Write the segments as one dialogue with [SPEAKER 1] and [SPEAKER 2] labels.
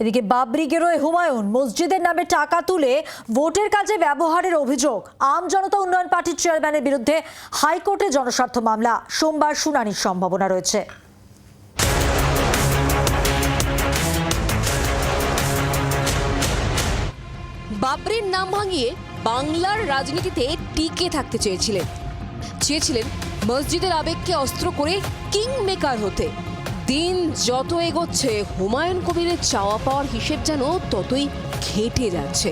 [SPEAKER 1] এদিকে বাবরি গেরোয় হুমায়ুন মসজিদের নামে টাকা তুলে ভোটের কাজে ব্যবহারের অভিযোগ। আম জনতা উন্নয়ন পার্টির চেয়ারম্যানের বিরুদ্ধে হাইকোর্টে জনস্বার্থ মামলা। সোমবার শুনানির সম্ভাবনা রয়েছে।
[SPEAKER 2] বাবরির নাম ভাঙিয়ে বাংলার রাজনীতিতে টিকে থাকতে চেয়েছিলেন মসজিদের আবেগকে অস্ত্র করে কিং মেকার হতে। দিন যত এগোচ্ছে হুমায়ুন কবিরের চাওয়া পাওয়ার হিসেব যেন ততই ঘেঁটে যাচ্ছে।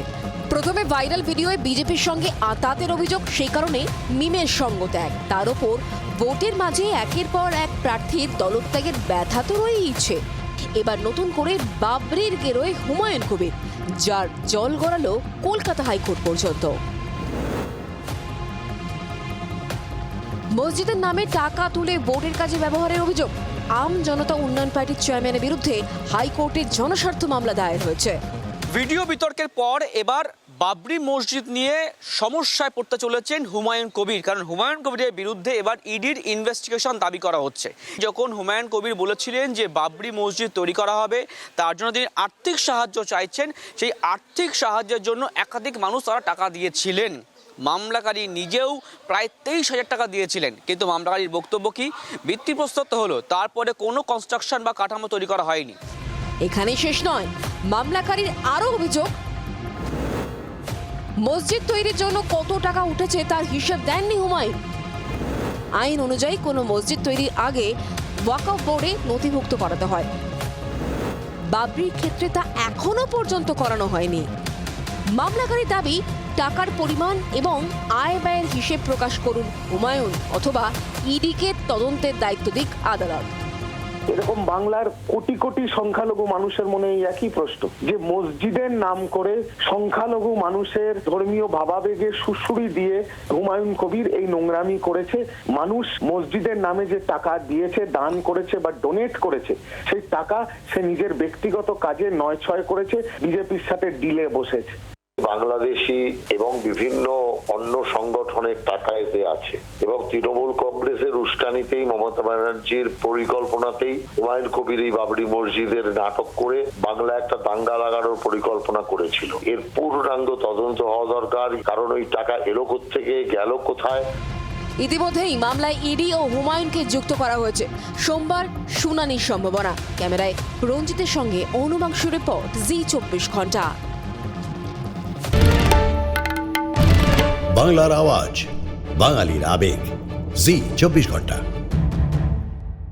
[SPEAKER 2] প্রথমে ভাইরাল ভিডিওয়ে বিজেপির সঙ্গে আঁতাতের অভিযোগ, সেই কারণে মিমের সঙ্গ ত্যাগ, তার ওপর ভোটের মাঝে একের পর এক প্রার্থীর দলত্যাগের ব্যথা তো রয়েইছে। এবার নতুন করে বাবরির গেরোয় হুমায়ুন কবির, যার জল গড়ালো কলকাতা হাইকোর্ট পর্যন্ত। মসজিদের নামে টাকা তুলে ভোটের কাজে ব্যবহারের অভিযোগ। আম জনতা উন্নয়ন পার্টির চেয়ারম্যানের বিরুদ্ধে হাইকোর্টে জনস্বার্থ মামলা দায়ের হয়েছে।
[SPEAKER 3] ভিডিও বিতর্কের পর এবার বাবরি মসজিদ নিয়ে সমস্যায় পড়তে চলেছেন হুমায়ুন কবির, কারণ হুমায়ুন কবিরের বিরুদ্ধে এবার ইডির ইনভেস্টিগেশন দাবি করা হচ্ছে। যখন হুমায়ুন কবির বলেছিলেন যে বাবরি মসজিদ তৈরি করা হবে, তার জন্য তিনি আর্থিক সাহায্য চাইছেন, সেই আর্থিক সাহায্যের জন্য একাধিক মানুষ তারা টাকা দিয়েছিলেন। মামলাকারী নিজেও প্রায় 23,000 টাকা দিয়েছিলেন, কিন্তু মামলাকারীর বক্তব্য কি, ভিত্তিপ্রস্তর হলো, তারপরে কোনো কনস্ট্রাকশন বা কাঠামো তৈরি করা হয়নি।
[SPEAKER 2] এখানেই শেষ নয়, মামলাকারীর আরও অভিযোগ, মসজিদ তৈরির জন্য কত টাকা উঠেছে তার হিসাব দেননি হুমায়ুন। আইন অনুযায়ী কোনো মসজিদ তৈরির আগে ওয়াকফ বোর্ডে নথিভুক্ত করাতে হয়। বাবরির ক্ষেত্রে তা এখনো পর্যন্ত করানো হয়নি। মামলাকারী দাবি, টাকার পরিমাণ এবং আয় ব্যয়ের হিসেব প্রকাশ করুন হুমায়ুন, অথবা ইডিকে তদন্তের দায়িত্ব দিক আদালত।
[SPEAKER 4] এরকম বাংলার কোটি কোটি সংখ্যালঘু মানুষের মনে এই একই প্রশ্ন, যে মসজিদের নাম করে সংখ্যালঘু মানুষের ধর্মীয় ভাবাবেগে সুড়সুড়ি দিয়ে হুমায়ুন কবির এই নোংরামি করেছে। মানুষ মসজিদের নামে যে টাকা দিয়েছে, দান করেছে বা ডোনেট করেছে, সেই টাকা সে নিজের ব্যক্তিগত কাজে নয় ছয় করেছে, বিজেপির সাথে ডিলে বসেছে।
[SPEAKER 5] বাংলাদেশি এবং বিভিন্ন অন্য সংগঠনের টাকা এতে আছে, এবং তৃণমূল কংগ্রেসের উস্কানিতেই, মমতা ব্যানার্জির পরিকল্পনাতেই হুমায়ুন কবির এই বাবরি মসজিদের নাটক করে বাংলা একটা দাঙ্গা লাগানোর পরিকল্পনা করেছিল। এর পূর্ণাঙ্গ তদন্ত হওয়া দরকার, কারণ ওই টাকা এলো কোত্থেকে, গেল কোথায়।
[SPEAKER 2] ইতিমধ্যেই মামলায় ইডি ও হুমায়ুনকে যুক্ত করা হয়েছে। সোমবার শুনানির সম্ভাবনা। ক্যামেরায় রঞ্জিতের সঙ্গে অনুমাংশু রিপোর্ট, জি24 ঘন্টা।
[SPEAKER 6] বাংলার আওয়াজ, বাঙালির আবেগ, জি24 ঘন্টা।